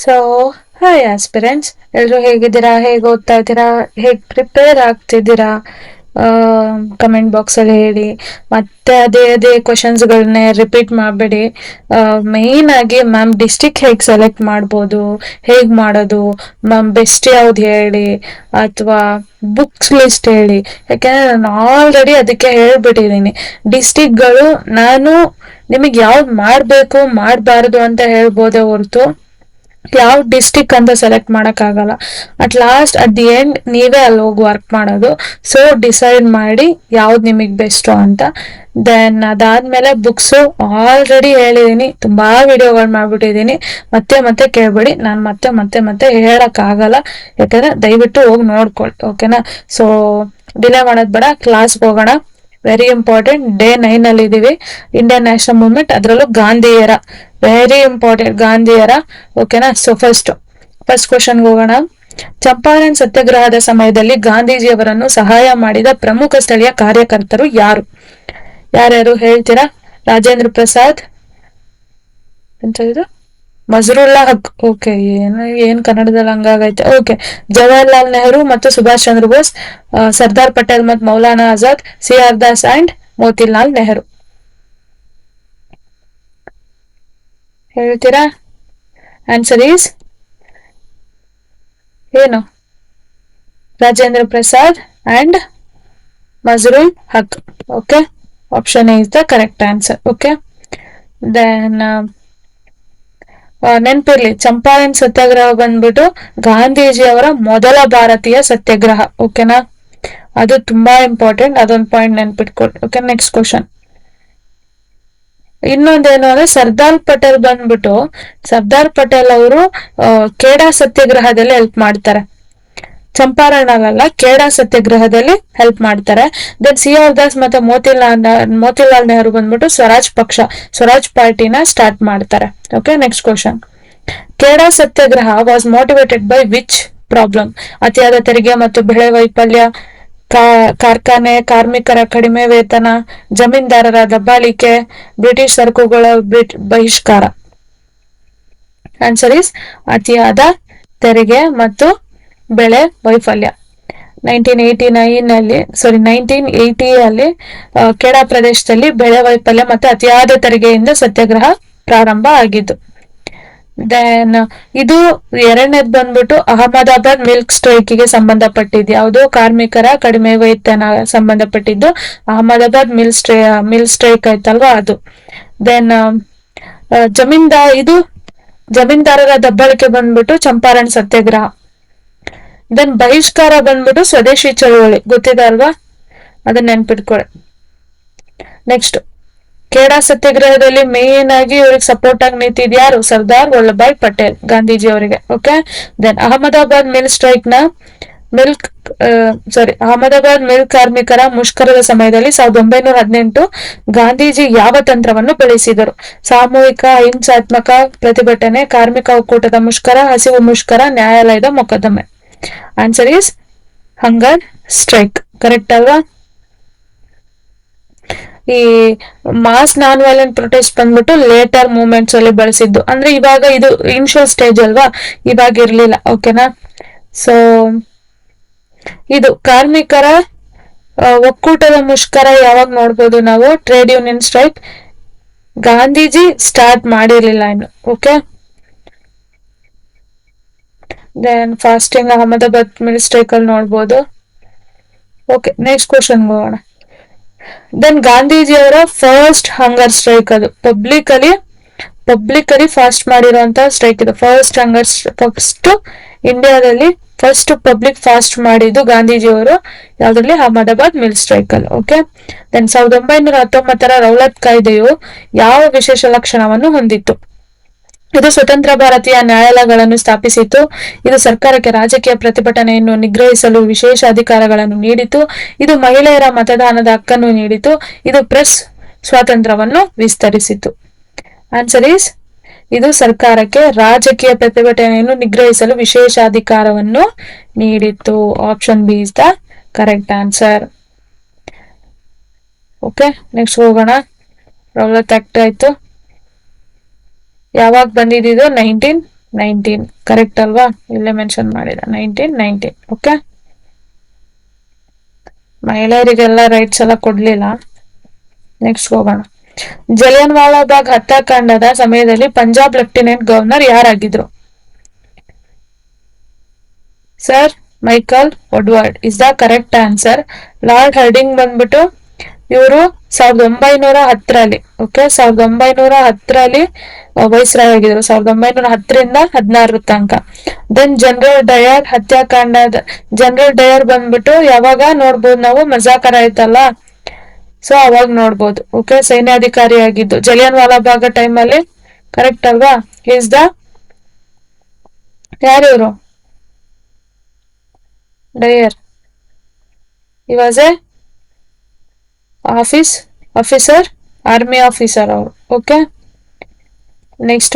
So hi aspirants, ಎಲ್ಲರೂ ಹೇಗಿದ್ದೀರಾ? ಹೇಗೆ ಓದ್ತಾ ಇದ್ದೀರಾ? ಹೇಗೆ ಪ್ರಿಪೇರ್ ಆಗ್ತಿದ್ದೀರಾ? ಕಮೆಂಟ್ ಬಾಕ್ಸಲ್ಲಿ ಹೇಳಿ. ಮತ್ತೆ ಅದೇ ಅದೇ ಕ್ವಶನ್ಸ್ಗಳನ್ನೇ ರಿಪೀಟ್ ಮಾಡಬೇಡಿ. ಮೇಯ್ನ್ ಆಗಿ ಮ್ಯಾಮ್ ಡಿಸ್ಟಿಕ್ ಹೇಗೆ ಸೆಲೆಕ್ಟ್ ಮಾಡ್ಬೋದು, ಹೇಗೆ ಮಾಡೋದು, ಮ್ಯಾಮ್ ಬೆಸ್ಟ್ ಯಾವ್ದು ಹೇಳಿ, ಅಥವಾ ಬುಕ್ಸ್ ಲಿಸ್ಟ್ ಹೇಳಿ. ಯಾಕೆಂದ್ರೆ ನಾನು ಆಲ್ರೆಡಿ ಅದಕ್ಕೆ ಹೇಳ್ಬಿಟ್ಟಿದ್ದೀನಿ. ಡಿಸ್ಟಿಕ್ಗಳು ನಾನು ನಿಮಗೆ ಯಾವ್ದು ಮಾಡಬೇಕು ಮಾಡಬಾರ್ದು ಅಂತ ಹೇಳ್ಬೋದೇ ಹೊರತು ಯಾವ ಡಿಸ್ಟಿಕ್ ಅಂತ ಸೆಲೆಕ್ಟ್ ಆಗಲ್ಲ. ಅಟ್ ದಿ ಎಂಡ್ ನೀವೇ ಅಲ್ಲಿ ಹೋಗಿ ವರ್ಕ್ ಮಾಡೋದು. ಸೊ ಡಿಸೈಡ್ ಮಾಡಿ ಯಾವ್ದು ನಿಮಗೆ ಬೆಸ್ಟ್ ಅಂತ. ದೆನ್ ಅದಾದ್ಮೇಲೆ ಬುಕ್ಸ್ ಆಲ್ರೆಡಿ ಹೇಳಿದೀನಿ, ತುಂಬಾ ವಿಡಿಯೋಗಳು ಮಾಡ್ಬಿಟ್ಟಿದೀನಿ. ಮತ್ತೆ ಮತ್ತೆ ಕೇಳ್ಬೇಡಿ, ನಾನು ಮತ್ತೆ ಮತ್ತೆ ಮತ್ತೆ ಹೇಳಕ್ ಆಗಲ್ಲ. ಯಾಕಂದ್ರೆ ದಯವಿಟ್ಟು ಹೋಗಿ ನೋಡ್ಕೊಳ್ಳಿ, ಓಕೆನಾ? ಸೊ ಡಿಲೇ ಮಾಡೋದ್ ಬೇಡ, ಕ್ಲಾಸ್ಗೆ ಹೋಗೋಣ. ವೆರಿ ಇಂಪಾರ್ಟೆಂಟ್, ಡೇ 9 ಅಲ್ಲಿ ಇದೀವಿ. ಇಂಡಿಯನ್ ನ್ಯಾಷನಲ್ ಮೂವ್ಮೆಂಟ್, ಅದರಲ್ಲೂ ಗಾಂಧಿಯರ, ವೆರಿ ಇಂಪಾರ್ಟೆಂಟ್ ಗಾಂಧಿಯರ, ಓಕೆನಾ? ಸೊ ಫಸ್ಟ್ ಕ್ವಶನ್ಗೆ ಹೋಗೋಣ. ಚಂಪಾರಣ್ ಸತ್ಯಾಗ್ರಹದ ಸಮಯದಲ್ಲಿ ಗಾಂಧೀಜಿಯವರನ್ನು ಸಹಾಯ ಮಾಡಿದ ಪ್ರಮುಖ ಸ್ಥಳೀಯ ಕಾರ್ಯಕರ್ತರು ಯಾರು? ಯಾರ್ಯಾರು ಹೇಳ್ತೀರಾ? ರಾಜೇಂದ್ರ ಪ್ರಸಾದ್ ಎಂತ ಇದು, ಮಜರುಲ್ಲಾ ಹಕ್, ಓಕೆ, ಏನ್ ಕನ್ನಡದಲ್ಲಿ ಹಂಗಾಗೈತೆ. ಓಕೆ, ಜವಾಹರ್ಲಾಲ್ ನೆಹರು ಮತ್ತು ಸುಭಾಷ್ ಚಂದ್ರ ಬೋಸ್, ಸರ್ದಾರ್ ಪಟೇಲ್ ಮತ್ತು ಮೌಲಾನಾ ಆಜಾದ್, CR ದಾಸ್ ಅಂಡ್ ಮೋತಿಲಾಲ್ ನೆಹರು. ಹೇಳ್ತೀರಾ? ಆನ್ಸರ್ ಈಸ್ ಏನು? Rajendra Prasad and Mazharul Haq. Okay, option A is the correct answer. Okay, then ನೆನ್ಪಿರ್ಲಿ, ಚಂಪಾರಣ್ ಸತ್ಯಾಗ್ರಹ ಬಂದ್ಬಿಟ್ಟು ಗಾಂಧೀಜಿ ಅವರ ಮೊದಲ ಭಾರತೀಯ ಸತ್ಯಾಗ್ರಹ, ಓಕೆನಾ? ಅದು ತುಂಬಾ ಇಂಪಾರ್ಟೆಂಟ್, ಅದೊಂದು ಪಾಯಿಂಟ್ ನೆನ್ಪಿಟ್ಕೊಳ್ಳಿ. Okay, next question. ಇನ್ನೊಂದೇನು ಅಂದ್ರೆ ಸರ್ದಾರ್ ಪಟೇಲ್ ಅವರು ಖೇಡಾ ಸತ್ಯಾಗ್ರಹದಲ್ಲಿ ಹೆಲ್ಪ್ ಮಾಡ್ತಾರೆ. ಚಂಪಾರಣಲ್ಲ, ಖೇಡಾ ಸತ್ಯಾಗ್ರಹದಲ್ಲಿ ಹೆಲ್ಪ್ ಮಾಡ್ತಾರೆ. ದೆನ್ CR ದಾಸ್ ಮತ್ತೆ ಮೋತಿಲಾಲ್ ನೆಹರು ಬಂದ್ಬಿಟ್ಟು ಸ್ವರಾಜ್ ಪಾರ್ಟಿನ ಸ್ಟಾರ್ಟ್ ಮಾಡ್ತಾರೆ. Okay, next question. Kheda satyagraha was motivated by which problem? ಅತಿಯಾದ ತೆರಿಗೆ ಮತ್ತು ಬೆಳೆ ವೈಫಲ್ಯ, ಕಾರ್ಖಾನೆ ಕಾರ್ಮಿಕರ ಕಡಿಮೆ ವೇತನ, ಜಮೀನ್ದಾರರ ದಬ್ಬಾಳಿಕೆ, ಬ್ರಿಟಿಷ್ ಸರಕುಗಳ ಬಹಿಷ್ಕಾರ. ಆನ್ಸರ್ ಇಸ್ ಅತಿಯಾದ ತೆರಿಗೆ ಮತ್ತು ಬೆಳೆ ವೈಫಲ್ಯ. 1980 ಖೇಡಾ ಪ್ರದೇಶದಲ್ಲಿ ಬೆಳೆ ವೈಫಲ್ಯ ಮತ್ತು ಅತಿಯಾದ ತೆರಿಗೆಯಿಂದ ಸತ್ಯಾಗ್ರಹ ಪ್ರಾರಂಭ ಆಗಿದ್ದು. ದೆನ್ ಇದು ಎರಡನೇದು ಬಂದ್ಬಿಟ್ಟು ಅಹಮದಾಬಾದ್ ಮಿಲ್ಕ್ ಸ್ಟ್ರೈಕ್ಗೆ ಸಂಬಂಧಪಟ್ಟಿದ್ದು. ಯಾವುದು? ಕಾರ್ಮಿಕರ ಕಡಿಮೆ ವೇತನ ಸಂಬಂಧಪಟ್ಟಿದ್ದು ಅಹಮದಾಬಾದ್ ಮಿಲ್ ಸ್ಟ್ರೈಕ್ ಆಯ್ತಲ್ವಾ, ಅದು. ದೆನ್ ಜಮೀನ್ದಾರರ ದಬ್ಬಾಳಿಕೆ ಬಂದ್ಬಿಟ್ಟು ಚಂಪಾರಣ್ ಸತ್ಯಾಗ್ರಹ. ದೆನ್ ಬಹಿಷ್ಕಾರ ಬಂದ್ಬಿಟ್ಟು ಸ್ವದೇಶಿ ಚಳುವಳಿ, ಗೊತ್ತಿದೆ ಅಲ್ವಾ, ಅದನ್ನ ನೆನ್ಪಿಟ್ಕೊಳ್ಳಿ. ನೆಕ್ಸ್ಟ್, ಖೇಡಾ ಸತ್ಯಾಗ್ರಹದಲ್ಲಿ ಮೇನ್ ಆಗಿ ಇವ್ರಿಗೆ ಸಪೋರ್ಟ್ ಆಗಿ ನಿಂತಿದ್ ಯಾರು? ಸರ್ದಾರ್ ವಲ್ಲಭಾಯ್ ಪಟೇಲ್, ಗಾಂಧೀಜಿ ಅವರಿಗೆ. ಓಕೆ, ದೆನ್ ಅಹಮದಾಬಾದ್ ಮಿಲ್ ಕಾರ್ಮಿಕರ ಮುಷ್ಕರದ ಸಮಯದಲ್ಲಿ 1918 ಗಾಂಧೀಜಿ ಯಾವ ತಂತ್ರವನ್ನು ಬಳಸಿದರು? ಸಾಮೂಹಿಕ ಅಹಿಂಸಾತ್ಮಕ ಪ್ರತಿಭಟನೆ, ಕಾರ್ಮಿಕ ಒಕ್ಕೂಟದ ಮುಷ್ಕರ, ಹಸಿವು ಮುಷ್ಕರ, ನ್ಯಾಯಾಲಯದ ಮೊಕದ್ದಮೆ. Answer is hunger strike, correct ಅಲ್ವಾ? ಈ ಮಾಸ್ ನಾನ್ ವೈಲೆಂಟ್ ಪ್ರೊಟೆಸ್ಟ್ ಬಂದ್ಬಿಟ್ಟು ಲೇಟರ್ ಮೂವ್ಮೆಂಟ್ಸ್ ಅಲ್ಲಿ ಬಳಸಿದ್ದು. ಅಂದ್ರೆ ಇವಾಗ ಇದು ಇನಿಷಿಯಲ್ ಸ್ಟೇಜ್ ಅಲ್ವಾ, ಇವಾಗ ಇರ್ಲಿಲ್ಲ. ಓಕೆನಾ? ಸೊ ಇದು ಕಾರ್ಮಿಕರ ಒಕ್ಕೂಟದ ಮುಷ್ಕರ ಯಾವಾಗ ನೋಡ್ಬೋದು ನಾವು? Trade union strike. Gandhiji start ಮಾಡಿರ್ಲಿಲ್ಲ ಇನ್ನು. Okay, then fasting Ahmedabad mill strike ಅಲ್ಲಿ ನೋಡ್ಬೋದು. ಓಕೆ, ನೆಕ್ಸ್ಟ್ ಕ್ವಶನ್ ಹೋಗೋಣ. ದೆನ್ ಗಾಂಧೀಜಿಯವರ ಫಸ್ಟ್ ಹಂಗರ್ ಸ್ಟ್ರೈಕ್, ಅದು ಪಬ್ಲಿಕಲಿ ಫಾಸ್ಟ್ ಮಾಡಿರುವಂತ ಸ್ಟ್ರೈಕ್ ಇದು. ಫಸ್ಟ್ ಇಂಡಿಯಾದಲ್ಲಿ ಫಸ್ಟ್ ಪಬ್ಲಿಕ್ ಫಾಸ್ಟ್ ಮಾಡಿದ್ದು ಗಾಂಧೀಜಿಯವರು ಯಾವ್ದ್ರಲ್ಲಿ? ಅಹಮದಾಬಾದ್ ಮಿಲ್ ಸ್ಟ್ರೈಕ್ ಅಲ್ಲಿ. ಓಕೆ, ದೆನ್ 1919 ರೌಲತ್ ಕಾಯ್ದೆಯು ಯಾವ ವಿಶೇಷ ಲಕ್ಷಣವನ್ನು ಹೊಂದಿತ್ತು? ಇದು ಸ್ವತಂತ್ರ ಭಾರತೀಯ ನ್ಯಾಯಾಲಯಗಳನ್ನು ಸ್ಥಾಪಿಸಿತು. ಇದು ಸರ್ಕಾರಕ್ಕೆ ರಾಜಕೀಯ ಪ್ರತಿಭಟನೆಯನ್ನು ನಿಗ್ರಹಿಸಲು ವಿಶೇಷ ಅಧಿಕಾರಗಳನ್ನು ನೀಡಿತು. ಇದು ಮಹಿಳೆಯರ ಮತದಾನದ ಹಕ್ಕನ್ನು ನೀಡಿತು. ಇದು ಪ್ರೆಸ್ ಸ್ವಾತಂತ್ರ್ಯವನ್ನು ವಿಸ್ತರಿಸಿತು. ಆನ್ಸರ್ ಈಸ್, ಇದು ಸರ್ಕಾರಕ್ಕೆ ರಾಜಕೀಯ ಪ್ರತಿಭಟನೆಯನ್ನು ನಿಗ್ರಹಿಸಲು ವಿಶೇಷ ಅಧಿಕಾರವನ್ನು ನೀಡಿತು. Option B is the correct answer. Okay, next ಹೋಗೋಣ. ರೌಲತ್ ಆಕ್ಟ್ ಆಯ್ತು. ಯಾವಾಗ ಬಂದಿದ್ದು? 19 19 ಕರೆಕ್ಟ್ ಅಲ್ವಾ? ಇಲ್ಲೇ ಮೆನ್ಷನ್ ಮಾಡಿದ 1919. ಓಕೆ, ಮಹಿಳೆಯರಿಗೆಲ್ಲ ರೈಟ್ಸ್ ಎಲ್ಲ ಕೊಡ್ಲಿಲ್ಲ. ನೆಕ್ಸ್ಟ್ ಹೋಗೋಣ. ಜಲಿಯನ್ ವಾಲಾ ಬಾಗ್ ಹತ್ಯಾಕಾಂಡದ ಸಮಯದಲ್ಲಿ ಪಂಜಾಬ್ ಲೆಫ್ಟಿನೆಂಟ್ ಗವರ್ನರ್ ಯಾರಾಗಿದ್ರು? Sir Michael Woodward is the correct answer. Lord Hardinge ಬಂದ್ಬಿಟ್ಟು ಇವರು 1910ರಲ್ಲಿ, ಓಕೆ, 1910ರಲ್ಲಿ ವೈಸ್ರಾಯ್ ಆಗಿದ್ರು, 1910ರಿಂದ 16 ತನಕ. ದೆನ್ ಜನರಲ್ ಡಯರ್ ಹತ್ಯಾಕಾಂಡದ ಜನರಲ್ ಡಯರ್ ಬಂದ್ಬಿಟ್ಟು ಯಾವಾಗ ನೋಡ್ಬೋದು ನಾವು? ಮಜಾಕರ ಆಯ್ತಲ್ಲ, ಸೊ ಅವಾಗ ನೋಡ್ಬೋದು. ಓಕೆ, ಸೈನ್ಯಾಧಿಕಾರಿ ಆಗಿದ್ದು ಜಲಿಯನ್ ವಾಲಾ ಬಾಗ್ ಟೈಮ್ ಅಲ್ಲಿ. ಕರೆಕ್ಟ್ ಅಲ್ವಾ? ಈಸ್ ದ ಯಾರು Dyer? He was a officer, army officer ಅವರು. Okay, next.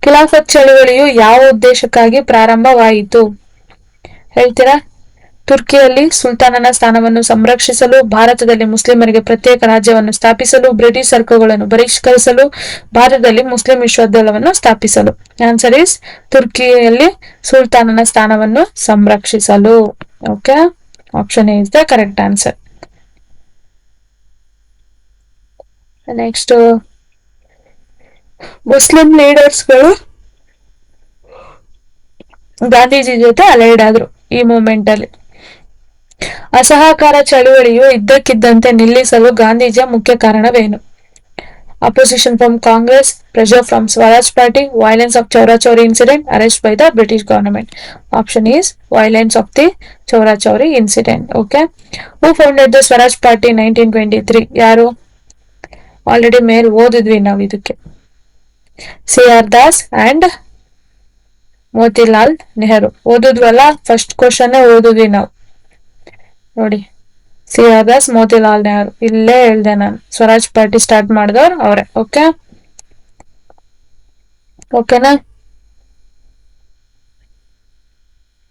ಖಿಲಾಫತ್ ಚಳುವಳಿಯು ಯಾವ ಉದ್ದೇಶಕ್ಕಾಗಿ ಪ್ರಾರಂಭವಾಯಿತು? ಹೇಳ್ತೀರಾ? ತುರ್ಕಿಯಲ್ಲಿ ಸುಲ್ತಾನನ ಸ್ಥಾನವನ್ನು ಸಂರಕ್ಷಿಸಲು, ಭಾರತದಲ್ಲಿ ಮುಸ್ಲಿಮರಿಗೆ ಪ್ರತ್ಯೇಕ ರಾಜ್ಯವನ್ನು ಸ್ಥಾಪಿಸಲು, ಬ್ರಿಟಿಷ್ ಸರಕುಗಳನ್ನು ಬಹಿಷ್ಕರಿಸಲು, ಭಾರತದಲ್ಲಿ ಮುಸ್ಲಿಂ ವಿಶ್ವವಿದ್ಯಾಲಯವನ್ನು ಸ್ಥಾಪಿಸಲು. ಆನ್ಸರ್ ಈಸ್ ತುರ್ಕಿಯಲ್ಲಿ ಸುಲ್ತಾನನ ಸ್ಥಾನವನ್ನು ಸಂರಕ್ಷಿಸಲು. Okay, option A is the correct answer. Next, Muslim ಲೀಡರ್ಸ್ಗಳು ಗಾಂಧೀಜಿ ಜೊತೆ ಅಲೈಡ್ ಆದ್ರು ಈ ಮೂಮೆಂಟ್ ಅಲ್ಲಿ. ಅಸಹಕಾರ ಚಳುವಳಿಯು ಇದ್ದಕ್ಕಿದ್ದಂತೆ ನಿಲ್ಲಿಸಲು ಗಾಂಧೀಜಿಯ ಮುಖ್ಯ ಕಾರಣವೇನು? Opposition from Congress, pressure from Swaraj party, violence of ಚೌರಾಚೌರಿ incident, arrest by the British government. Option is violence of the ಚೌರಾಚೌರಿ incident. Okay, who founded the Swaraj party 1923? ಯಾರು? ಆಲ್ರೆಡಿ ಮೇಲ್ ಓದಿದ್ವಿ ನಾವು ಇದಕ್ಕೆ. ಸಿ.ಆರ್. Das and Motilal Nehru. ಓದಿದ್ವಲ್ಲ, first question ಓದಿದ್ವಿ ನಾವು ನೋಡಿ. ಸಿ.ಆರ್. ದಾಸ್, ಮೋತಿಲಾಲ್ ನೆಹರು. ಇಲ್ಲೇ ಹೇಳ್ದೆ ನಾನು, ಸ್ವರಾಜ್ ಪಾರ್ಟಿ ಸ್ಟಾರ್ಟ್ ಮಾಡಿದವ್ರು ಅವರೇ. ಓಕೆ, ಓಕೆನಾ?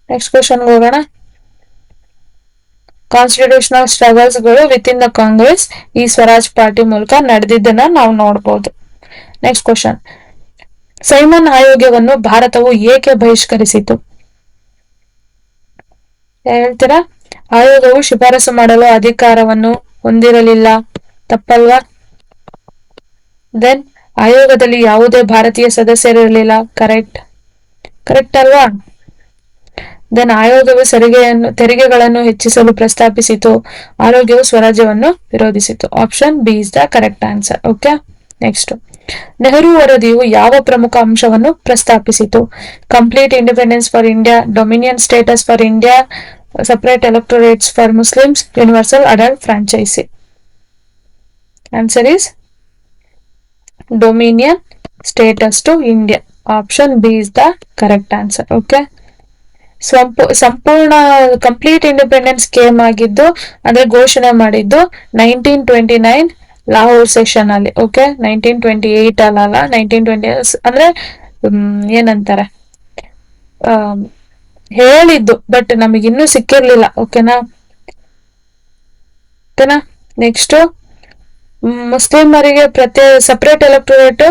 ನೆಕ್ಸ್ಟ್ ಕ್ವಶನ್ ಹೋಗೋಣ. ಕಾನ್ಸ್ಟಿಟ್ಯೂಷನಲ್ ಸ್ಟ್ರಗಲ್ಸ್ ಗಳು ವಿತ್ ಇನ್ ದ ಕಾಂಗ್ರೆಸ್ ಈ ಸ್ವರಾಜ್ ಪಾರ್ಟಿ ಮೂಲಕ ನಡೆದಿದ್ದನ್ನ ನಾವು ನೋಡಬಹುದು. Next question. ಸೈಮನ್ ಆಯೋಗವನ್ನು ಭಾರತವು ಏಕೆ ಬಹಿಷ್ಕರಿಸಿತು? ಹೇಳ್ತೀರಾ? ಆಯೋಗವು ಶಿಫಾರಸು ಮಾಡಲು ಅಧಿಕಾರವನ್ನು ಹೊಂದಿರಲಿಲ್ಲ. ತಪ್ಪಲ್ವಾ? ದೆನ್ ಆಯೋಗದಲ್ಲಿ ಯಾವುದೇ ಭಾರತೀಯ ಸದಸ್ಯರಿರಲಿಲ್ಲ. ಕರೆಕ್ಟ್ ಅಲ್ವಾ? ದೆನ್ ಆಯೋಗವು ತೆರಿಗೆಗಳನ್ನು ಹೆಚ್ಚಿಸಲು ಪ್ರಸ್ತಾಪಿಸಿತು. ಆಯೋಗವು ಸ್ವರಾಜ್ಯವನ್ನು ವಿರೋಧಿಸಿತು. Option B is the correct answer. Okay, next. Nehru ವರದಿಯು ಯಾವ ಪ್ರಮುಖ ಅಂಶವನ್ನು ಪ್ರಸ್ತಾಪಿಸಿತು? Complete independence for India, dominion status for India, separate electorates for Muslims, universal adult franchise. Answer is dominion status to India. Option B is the correct answer. Okay, ಸಂಪೂರ್ಣ complete independence came ಆಗಿದ್ದು ಅಂದ್ರೆ ಘೋಷಣೆ ಮಾಡಿದ್ದು 1929 Lahore session ಅಲ್ಲಿ. Okay, 1928 ಅಲ್ಲ, 1920 ಅಂದ್ರೆ ಏನಂತಾರೆ ಹೇಳಿದ್ದು, ಬಟ್ ನಮಗಿನ್ನೂ ಸಿಕ್ಕಿರ್ಲಿಲ್ಲ. ಓಕೆನಾ? ನೆಕ್ಸ್ಟ್, ಮುಸ್ಲಿಮರಿಗೆ ಸಪರೇಟ್ ಎಲೆಕ್ಟೋರೇಟ್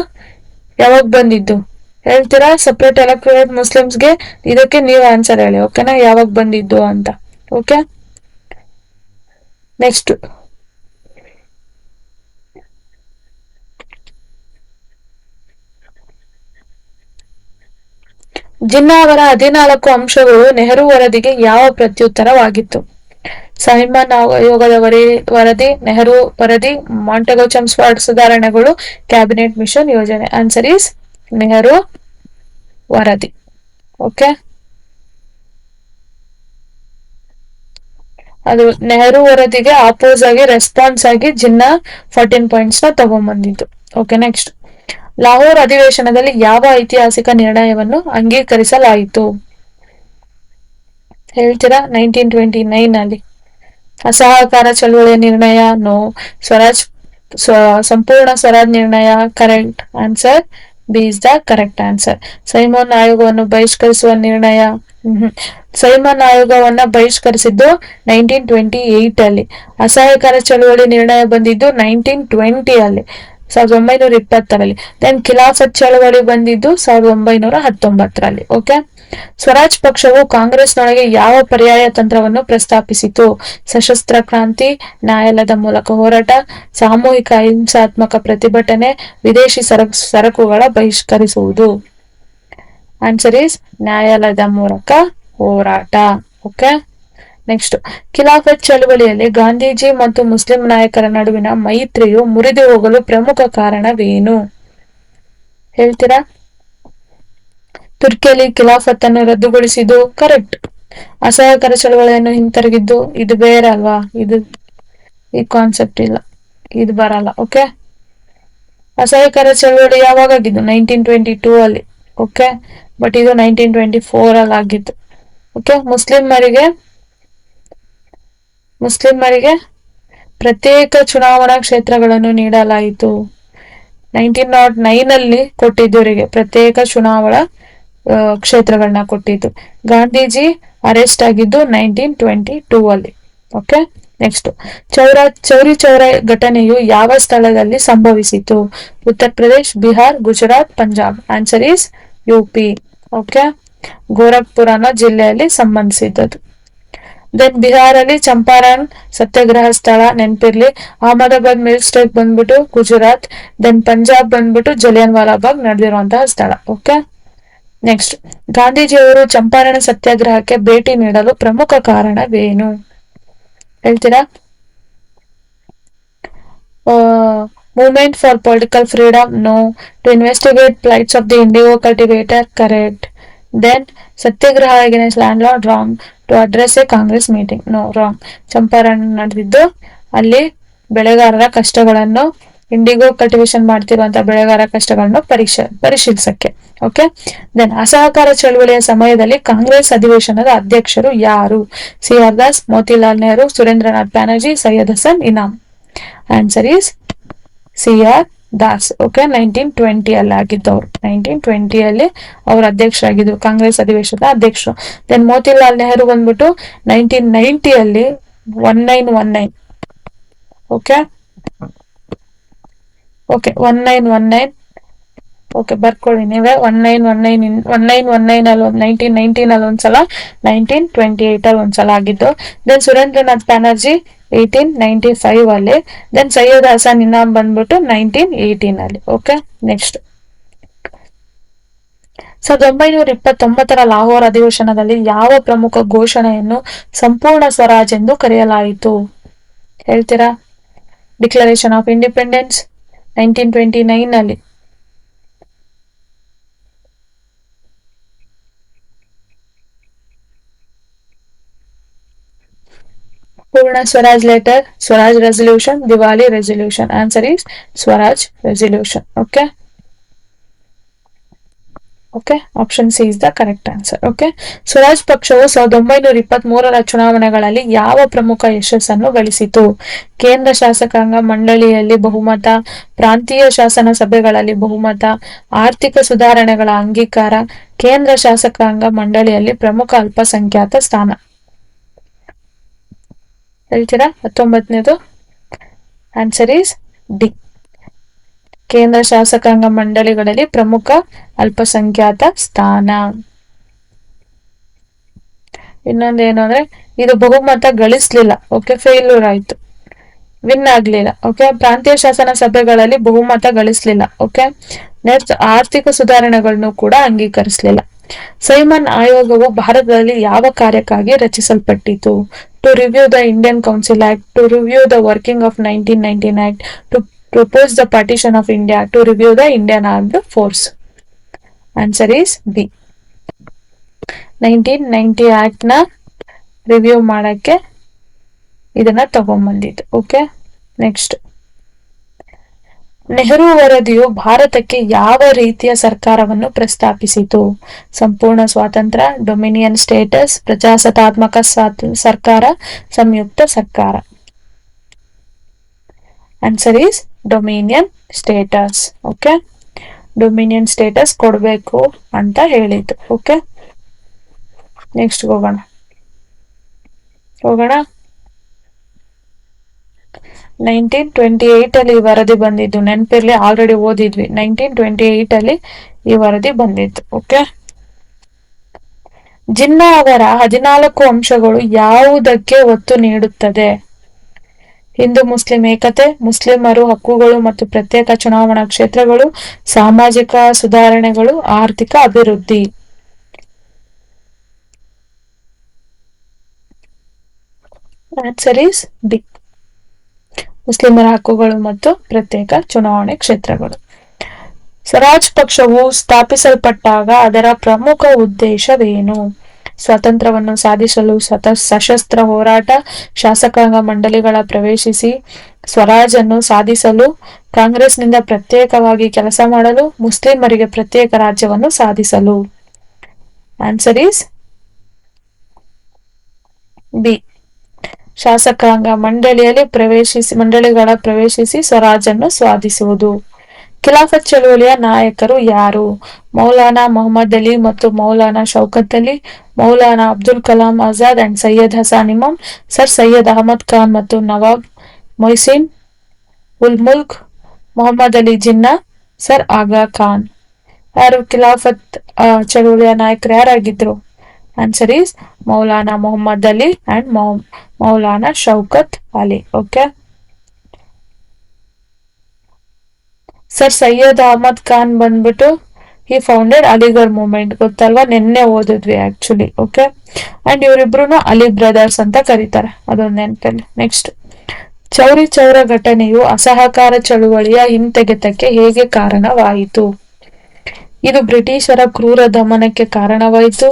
ಯಾವಾಗ ಬಂದಿದ್ದು? ಹೇಳ್ತೀರಾ? ಸಪರೇಟ್ ಎಲೆಕ್ಟೋರೇಟ್ ಮುಸ್ಲಿಮ್ಸ್ಗೆ, ಇದಕ್ಕೆ ನೀವು ಆನ್ಸರ್ ಹೇಳಿ. ಓಕೆನಾ? ಯಾವಾಗ ಬಂದಿದ್ದು ಅಂತ. Okay, next. ಜಿನ್ನಾ ಅವರ 14 ಅಂಶಗಳು ನೆಹರು ವರದಿಗೆ ಯಾವ ಪ್ರತ್ಯುತ್ತರವಾಗಿತ್ತು? ಸೈಮನ್ ಆಯೋಗದ ವರದಿ, ನೆಹರು ವರದಿ, ಮಾಂಟೆಗೋ ಚೆಮ್ಸ್ಫರ್ಡ್ ಸುಧಾರಣೆಗಳು, ಕ್ಯಾಬಿನೆಟ್ ಮಿಷನ್ ಯೋಜನೆ. ಆನ್ಸರ್ ಈಸ್ ನೆಹರು ವರದಿ. ಓಕೆ, ಅದು ನೆಹರು ವರದಿಗೆ ಆಪೋಸ್ ಆಗಿ ರೆಸ್ಪಾನ್ಸ್ ಆಗಿ ಜಿನ್ನಾ 14 ಪಾಯಿಂಟ್ಸ್ ನ ತಗೊಂಡ್ಬಂದಿದ್ದು. Okay, next. ಲಾಹೋರ್ ಅಧಿವೇಶನದಲ್ಲಿ ಯಾವ ಐತಿಹಾಸಿಕ ನಿರ್ಣಯವನ್ನು ಅಂಗೀಕರಿಸಲಾಯಿತು? ಹೇಳ್ತೀರಾ? 1929 ಅಲ್ಲಿ. ಅಸಹಕಾರ ಚಳುವಳಿಯ ನಿರ್ಣಯ? ನೋ. ಸಂಪೂರ್ಣ ಸ್ವರಾಜ್ ನಿರ್ಣಯ? Correct answer B is the correct answer. Simon ಆಯೋಗವನ್ನು ಬಹಿಷ್ಕರಿಸುವ ನಿರ್ಣಯ? ಸೈಮನ್ ಆಯೋಗವನ್ನ ಬಹಿಷ್ಕರಿಸಿದ್ದು 1928 ಅಲ್ಲಿ. ಅಸಹಕಾರ ಚಳುವಳಿ ನಿರ್ಣಯ ಬಂದಿದ್ದು 1920 ಅಲ್ಲಿ. 1920ರಲ್ಲಿ. ದೆನ್ ಖಿಲಾಫತ್ ಚಳವಳಿ ಬಂದಿದ್ದು 1919ರಲ್ಲಿ. ಓಕೆ. ಸ್ವರಾಜ್ ಪಕ್ಷವು ಕಾಂಗ್ರೆಸ್ನೊಳಗೆ ಯಾವ ಪರ್ಯಾಯ ತಂತ್ರವನ್ನು ಪ್ರಸ್ತಾಪಿಸಿತು? ಸಶಸ್ತ್ರ ಕ್ರಾಂತಿ, ನ್ಯಾಯಾಲಯದ ಮೂಲಕ ಹೋರಾಟ, ಸಾಮೂಹಿಕ ಅಹಿಂಸಾತ್ಮಕ ಪ್ರತಿಭಟನೆ, ವಿದೇಶಿ ಸರಕುಗಳ ಬಹಿಷ್ಕರಿಸುವುದು. ಆನ್ಸರ್ ಈಸ್ ನ್ಯಾಯಾಲಯದ ಮೂಲಕ ಹೋರಾಟ. ಓಕೆ. ನೆಕ್ಸ್ಟ್, ಖಿಲಾಫತ್ ಚಳವಳಿಯಲ್ಲಿ ಗಾಂಧೀಜಿ ಮತ್ತು ಮುಸ್ಲಿಂ ನಾಯಕರ ನಡುವಿನ ಮೈತ್ರಿಯು ಮುರಿದು ಹೋಗಲು ಪ್ರಮುಖ ಕಾರಣವೇನು? ಹೇಳ್ತೀರಾ? ತುರ್ಕಿಯಲ್ಲಿ ಖಿಲಾಫತ್ ಅನ್ನು ರದ್ದುಗೊಳಿಸಿದ್ದು ಕರೆಕ್ಟ್. ಅಸಹಕಾರ ಚಳವಳಿಯನ್ನು ಹಿಂತಿರುಗಿದ್ದು ಇದು ಬೇರೆ ಅಲ್ವಾ, ಇದು ಈ ಕಾನ್ಸೆಪ್ಟ್ ಇಲ್ಲ, ಇದು ಬರಲ್ಲ. ಓಕೆ. ಅಸಹಕಾರ ಚಳವಳಿ ಯಾವಾಗ ಆಗಿದ್ದು? 1922 ಅಲ್ಲಿ. ಓಕೆ. ಬಟ್ ಇದು 1924 ಅಲ್ಲಿ ಆಗಿತ್ತು. ಓಕೆ. ಮುಸ್ಲಿಮರಿಗೆ ಪ್ರತ್ಯೇಕ ಚುನಾವಣಾ ಕ್ಷೇತ್ರಗಳನ್ನು ನೀಡಲಾಯಿತು. 1909 ಅಲ್ಲಿ ಕೊಟ್ಟಿದ್ದು ಇವರಿಗೆ ಪ್ರತ್ಯೇಕ ಚುನಾವಣಾ ಕ್ಷೇತ್ರಗಳನ್ನ ಕೊಟ್ಟಿದ್ದು. ಗಾಂಧೀಜಿ ಅರೆಸ್ಟ್ ಆಗಿದ್ದು 1922 ಅಲ್ಲಿ. ಓಕೆ. ನೆಕ್ಸ್ಟ್, ಚೌರಿ ಚೌರ ಘಟನೆಯು ಯಾವ ಸ್ಥಳದಲ್ಲಿ ಸಂಭವಿಸಿತು? Uttar Pradesh, Bihar, Gujarat, Punjab. Answer is UP. Okay. Gorakhpur ಅನ್ನೋ ಜಿಲ್ಲೆಯಲ್ಲಿ ಸಂಬಂಧಿಸಿದ್ದದು. ದೆನ್ ಬಿಹಾರಲ್ಲಿ ಚಂಪಾರಣ್ ಸತ್ಯಾಗ್ರಹ ಸ್ಥಳ ನೆನಪಿರ್ಲಿ. ಅಹಮದಾಬಾದ್ ಮಿಲ್ಕ್ ಸ್ಟ್ರೈಕ್ ಬಂದ್ಬಿಟ್ಟು ಗುಜರಾತ್. ದೆನ್ ಪಂಜಾಬ್ ಬಂದ್ಬಿಟ್ಟು ಜಲಿಯನ್ ವಾಲಾಬಾಗ್ ನಡೆದಿರುವಂತಹ ಸ್ಥಳ. ಓಕೆ. ನೆಕ್ಸ್ಟ್, ಗಾಂಧೀಜಿಯವರು ಚಂಪಾರಣ ಸತ್ಯಾಗ್ರಹಕ್ಕೆ ಭೇಟಿ ನೀಡಲು ಪ್ರಮುಖ ಕಾರಣವೇನು? ಹೇಳ್ತೀರಾ? Movement for political freedom, no. To investigate flights of the indigo cultivator, correct. Then satyagraha against landlord, wrong. To address a Congress meeting, no, wrong. Champaran ನಡೆದಿದ್ದು ಅಲ್ಲಿ ಬೆಳೆಗಾರರ ಕಷ್ಟಗಳನ್ನು, ಇಂಡಿಗೋ ಕಲ್ಟಿವೇಶನ್ ಮಾಡ್ತಿರುವಂತಹ ಬೆಳೆಗಾರರ ಕಷ್ಟಗಳನ್ನು ಪರಿಶೀಲಿಸಕ್ಕೆ. ಓಕೆ. ದೆನ್ ಅಸಹಕಾರ ಚಳವಳಿಯ ಸಮಯದಲ್ಲಿ ಕಾಂಗ್ರೆಸ್ ಅಧಿವೇಶನದ ಅಧ್ಯಕ್ಷರು ಯಾರು? CR Das, Motilal Nehru, Surendranath Banerjee, Syed Hasan Imam. Answer is CR Das. Okay. 1920 ಅಲ್ಲಿ ಆಗಿದ್ದವ್ರು. 1920 ಅಲ್ಲಿ ಅವ್ರ ಅಧ್ಯಕ್ಷರಾಗಿದ್ರು, ಕಾಂಗ್ರೆಸ್ ಅಧಿವೇಶನದ ಅಧ್ಯಕ್ಷರು. ದೆನ್ ಮೋತಿಲಾಲ್ ನೆಹರು ಬಂದ್ಬಿಟ್ಟು 1990 ಅಲ್ಲಿ 1919. ಓಕೆ. 1919. ಓಕೆ, ಬರ್ಕೊಳ್ಳಿ ನೀವೇ. 1919 ಅಲ್ಲಿ 1919 ಅಲ್ಲಿ ಒಂದ್ಸಲ, 1928 ಅಲ್ಲಿ ಒಂದ್ಸಲ ಆಗಿದ್ದು. ದೆನ್ ಸುರೇಂದ್ರನಾಥ್ ಬ್ಯಾನರ್ಜಿ 1895 ಅಲ್ಲಿ. ದೆನ್ ಸೈಯದ್ ಹಸನ್ ಇನಾಮ್ ಬಂದ್ಬಿಟ್ಟು 1918 ಅಲ್ಲಿ. ಓಕೆ. ನೆಕ್ಸ್ಟ್, 1929ರ ಲಾಹೋರ್ ಅಧಿವೇಶನದಲ್ಲಿ ಯಾವ ಪ್ರಮುಖ ಘೋಷಣೆಯನ್ನು ಸಂಪೂರ್ಣ ಸ್ವರಾಜ್ ಎಂದು ಕರೆಯಲಾಯಿತು? ಹೇಳ್ತೀರಾ? ಡಿಕ್ಲರೇಷನ್ ಆಫ್ ಇಂಡಿಪೆಂಡೆನ್ಸ್ 1929 ಅಲ್ಲಿ. ಪೂರ್ಣ Swaraj letter, Swaraj resolution, Diwali resolution. Answer is Swaraj resolution. Okay. Okay. Option C is the correct answer. Okay. Swaraj ಪಕ್ಷವು 1923ರ ಚುನಾವಣೆಗಳಲ್ಲಿ ಯಾವ ಪ್ರಮುಖ ಯಶಸ್ಸನ್ನು ಗಳಿಸಿತು? ಕೇಂದ್ರ ಶಾಸಕಾಂಗ ಮಂಡಳಿಯಲ್ಲಿ ಬಹುಮತ, ಪ್ರಾಂತೀಯ ಶಾಸನ ಸಭೆಗಳಲ್ಲಿ ಬಹುಮತ, ಆರ್ಥಿಕ ಸುಧಾರಣೆಗಳ ಅಂಗೀಕಾರ, ಕೇಂದ್ರ ಶಾಸಕಾಂಗ ಮಂಡಳಿಯಲ್ಲಿ ಪ್ರಮುಖ ಅಲ್ಪಸಂಖ್ಯಾತ ಸ್ಥಾನ. ಹೇಳ್ತೀರಾ? 19ನೇದು ಆನ್ಸರ್ ಈಸ್ ಡಿ. ಕೇಂದ್ರ ಶಾಸಕಾಂಗ ಮಂಡಳಿಗಳಲ್ಲಿ ಪ್ರಮುಖ ಅಲ್ಪಸಂಖ್ಯಾತ ಸ್ಥಾನ. ಇನ್ನೊಂದೇನು ಅಂದ್ರೆ ಇದು ಬಹುಮತ ಗಳಿಸ್ಲಿಲ್ಲ. ಓಕೆ. ಫೇಲ್ಯೂರ್ ಆಯ್ತು, ವಿನ್ ಆಗ್ಲಿಲ್ಲ. ಓಕೆ. ಪ್ರಾಂತೀಯ ಶಾಸನ ಸಭೆಗಳಲ್ಲಿ ಬಹುಮತ ಗಳಿಸ್ಲಿಲ್ಲ. ಓಕೆ. ನೆಕ್ಸ್ಟ್, ಆರ್ಥಿಕ ಸುಧಾರಣೆಗಳನ್ನು ಕೂಡ ಅಂಗೀಕರಿಸಲಿಲ್ಲ. ಸೈಮನ್ ಆಯೋಗವು ಭಾರತದಲ್ಲಿ ಯಾವ ಕಾರ್ಯಕ್ಕಾಗಿ ರಚಿಸಲ್ಪಟ್ಟಿತು? To review the Indian council act, to review the working of 1919 act, to propose the partition of India, to review the Indian armed force. Answer is B. 1990 act ನ review ಮಾಡಕ್ಕೆ ಇದನ್ನ ತಗೊಂಡ್ಬಂದಿತ್ತು. ಓಕೆ. ನೆಕ್ಸ್ಟ್, ನೆಹರು ವರದಿಯು ಭಾರತಕ್ಕೆ ಯಾವ ರೀತಿಯ ಸರ್ಕಾರವನ್ನು ಪ್ರಸ್ತಾಪಿಸಿತು? ಸಂಪೂರ್ಣ ಸ್ವಾತಂತ್ರ್ಯ, ಡೊಮಿನಿಯನ್ ಸ್ಟೇಟಸ್, ಪ್ರಜಾಸತ್ತಾತ್ಮಕ ಸರ್ಕಾರ, ಸಂಯುಕ್ತ ಸರ್ಕಾರ. Answer is dominion status. Okay. Dominion status ಕೊಡ್ಬೇಕು ಅಂತ ಹೇಳಿದ್ದು. ಓಕೆ. ನೆಕ್ಸ್ಟ್ ಹೋಗೋಣ. 1928 ಅಲ್ಲಿ ಈ ವರದಿ ಬಂದಿದ್ದು, ನೆನಪಿರ್ಲಿ, ಆಲ್ರೆಡಿ ಓದಿದ್ವಿ. 1928 ಅಲ್ಲಿ ಈ ವರದಿ ಬಂದಿತ್ತು. ಓಕೆ. ಜಿನ್ನಾ ಅವರ 14 ಅಂಶಗಳು ಯಾವುದಕ್ಕೆ ಒತ್ತು ನೀಡುತ್ತದೆ? ಹಿಂದೂ ಮುಸ್ಲಿಂ ಏಕತೆ, ಮುಸ್ಲಿಮರು ಹಕ್ಕುಗಳು ಮತ್ತು ಪ್ರತ್ಯೇಕ ಚುನಾವಣಾ ಕ್ಷೇತ್ರಗಳು, ಸಾಮಾಜಿಕ ಸುಧಾರಣೆಗಳು, ಆರ್ಥಿಕ ಅಭಿವೃದ್ಧಿ. ಆನ್ಸರ್ ಈಸ್ ಡಿ, ಮುಸ್ಲಿಮರ ಹಕ್ಕುಗಳು ಮತ್ತು ಪ್ರತ್ಯೇಕ ಚುನಾವಣೆ ಕ್ಷೇತ್ರಗಳು. ಸ್ವರಾಜ್ ಪಕ್ಷವು ಸ್ಥಾಪಿಸಲ್ಪಟ್ಟಾಗ ಅದರ ಪ್ರಮುಖ ಉದ್ದೇಶವೇನು? ಸ್ವಾತಂತ್ರ್ಯವನ್ನು ಸಾಧಿಸಲು ಸಶಸ್ತ್ರ ಹೋರಾಟ, ಶಾಸಕಾಂಗ ಮಂಡಳಿಗಳ ಪ್ರವೇಶಿಸಿ, ಸ್ವರಾಜ್ ಅನ್ನು ಸಾಧಿಸಲು, ಕಾಂಗ್ರೆಸ್ನಿಂದ ಪ್ರತ್ಯೇಕವಾಗಿ ಕೆಲಸ ಮಾಡಲು, ಮುಸ್ಲಿಮರಿಗೆ ಪ್ರತ್ಯೇಕ ರಾಜ್ಯವನ್ನು ಸಾಧಿಸಲು. ಆನ್ಸರ್ ಈಸ್ ಬಿ, ಶಾಸಕಾಂಗ ಮಂಡಳಿಗಳ ಪ್ರವೇಶಿಸಿ ಸ್ವರಾಜ್ ಅನ್ನು ಸಾಧಿಸುವುದು. ಖಿಲಾಫತ್ ಚಳುವಳಿಯ ನಾಯಕರು ಯಾರು? ಮೌಲಾನಾ ಮೊಹಮ್ಮದ್ ಅಲಿ ಮತ್ತು ಮೌಲಾನಾ ಶೌಕತ್ ಅಲಿ, ಮೌಲಾನಾ ಅಬ್ದುಲ್ ಕಲಾಂ ಆಜಾದ್ ಅಂಡ್ ಸೈಯದ್ ಹಸಾನ್ ಇಮಾಮ್, ಸರ್ ಸೈಯದ್ ಅಹಮದ್ ಖಾನ್ ಮತ್ತು ನವಾಬ್ ಮೊಹ್ಸಿನ್ ಉಲ್ ಮುಲ್ಕ್, ಮೊಹಮ್ಮದ್ ಅಲಿ ಜಿನ್ನಾ, ಸರ್ ಆಗಾ ಖಾನ್. ಯಾರು ಖಿಲಾಫತ್ ಚಳುವಳಿಯ ನಾಯಕರು ಯಾರಾಗಿದ್ರು? Answer is Maulana Mohammad Ali and Maulana Shaukat Ali. Okay. Sir Syed Ahmad Khan ಬಂದ್ಬಿಟ್ಟು ಈ ಫೌಂಡೆಡ್ ಅಲಿಗಢ್ ಮೂವ್ಮೆಂಟ್, ಗೊತ್ತಲ್ವಾ, ನಿನ್ನೆ ಓದಿದ್ವಿ ಆಕ್ಚುಲಿ. ಓಕೆ. ಅಂಡ್ ಇವರಿಬ್ರು ಅಲಿ ಬ್ರದರ್ಸ್ ಅಂತ ಕರೀತಾರೆ, ಅದೊಂದು ನೆನಪಲ್ಲಿ. ನೆಕ್ಸ್ಟ್, ಚೌರಿ ಚೌರ ಘಟನೆಯು ಅಸಹಕಾರ ಚಳುವಳಿಯ ಹಿಂತೆಗೆತಕ್ಕೆ ಹೇಗೆ ಕಾರಣವಾಯಿತು? ಇದು ಬ್ರಿಟಿಷರ ಕ್ರೂರ ದಮನಕ್ಕೆ ಕಾರಣವಾಯಿತು.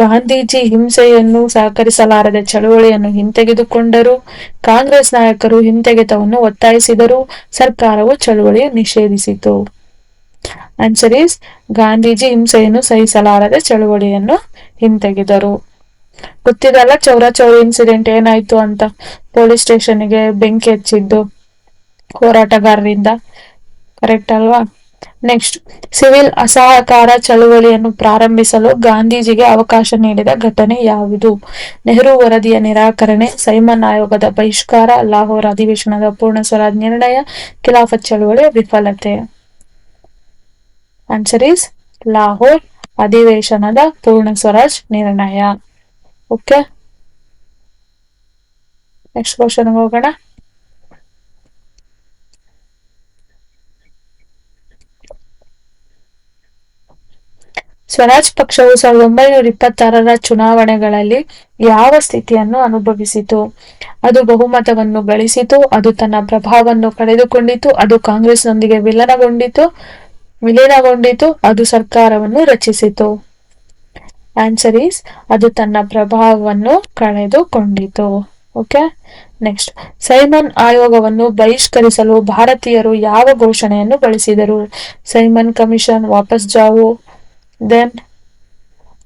ಗಾಂಧೀಜಿ ಹಿಂಸೆಯನ್ನು ಸಹಕರಿಸಲಾರದೆ ಚಳುವಳಿಯನ್ನು ಹಿಂತೆಗೆದುಕೊಂಡರು. ಕಾಂಗ್ರೆಸ್ ನಾಯಕರು ಹಿಂತೆಗೆತವನ್ನು ಒತ್ತಾಯಿಸಿದರು. ಸರ್ಕಾರವು ಚಳುವಳಿ ನಿಷೇಧಿಸಿತು. ಆನ್ಸರ್ ಈಸ್ ಗಾಂಧೀಜಿ ಹಿಂಸೆಯನ್ನು ಸಹಿಸಲಾರದೆ ಚಳುವಳಿಯನ್ನು ಹಿಂತೆಗೆದರು. ಗೊತ್ತಿದಲ್ಲ ಚೌರ ಚೌರಿ ಇನ್ಸಿಡೆಂಟ್ ಏನಾಯ್ತು ಅಂತ, ಪೊಲೀಸ್ ಸ್ಟೇಷನ್ಗೆ ಬೆಂಕಿ ಹಚ್ಚಿದ್ದು ಹೋರಾಟಗಾರರಿಂದ. ಕರೆಕ್ಟ್ ಅಲ್ವಾ? ನೆಕ್ಸ್ಟ್, ಸಿವಿಲ್ ಅಸಹಕಾರ ಚಳುವಳಿಯನ್ನು ಪ್ರಾರಂಭಿಸಲು ಗಾಂಧೀಜಿಗೆ ಅವಕಾಶ ನೀಡಿದ ಘಟನೆ ಯಾವುದು? ನೆಹರು ವರದಿಯ ನಿರಾಕರಣೆ, ಸೈಮನ್ ಆಯೋಗದ ಬಹಿಷ್ಕಾರ, ಲಾಹೋರ್ ಅಧಿವೇಶನದ ಪೂರ್ಣ ಸ್ವರಾಜ್ ನಿರ್ಣಯ, ಖಿಲಾಫತ್ ಚಳುವಳಿಯ ವಿಫಲತೆ. ಆನ್ಸರ್ ಈಸ್ ಲಾಹೋರ್ ಅಧಿವೇಶನದ ಪೂರ್ಣ ಸ್ವರಾಜ್ ನಿರ್ಣಯ. ಓಕೆ. ನೆಕ್ಸ್ಟ್ ಕ್ವಶನ್ ಹೋಗೋಣ. ಸ್ವರಾಜ್ ಪಕ್ಷವು 1926ರ ಚುನಾವಣೆಗಳಲ್ಲಿ ಯಾವ ಸ್ಥಿತಿಯನ್ನು ಅನುಭವಿಸಿತು? ಅದು ಬಹುಮತವನ್ನು ಗಳಿಸಿತು, ಅದು ತನ್ನ ಪ್ರಭಾವವನ್ನು ಕಳೆದುಕೊಂಡಿತು, ಅದು ಕಾಂಗ್ರೆಸ್ನೊಂದಿಗೆ ವಿಲೀನಗೊಂಡಿತು, ಅದು ಸರ್ಕಾರವನ್ನು ರಚಿಸಿತು. ಆನ್ಸರ್ ಈಸ್ ಅದು ತನ್ನ ಪ್ರಭಾವವನ್ನು ಕಳೆದುಕೊಂಡಿತು. ಓಕೆ. ನೆಕ್ಸ್ಟ್, ಸೈಮನ್ ಆಯೋಗವನ್ನು ಬಹಿಷ್ಕರಿಸಲು ಭಾರತೀಯರು ಯಾವ ಘೋಷಣೆಯನ್ನು ಬಳಸಿದರು? ಸೈಮನ್ ಕಮಿಷನ್ ವಾಪಸ್ ಜಾವೋ, ದೆನ್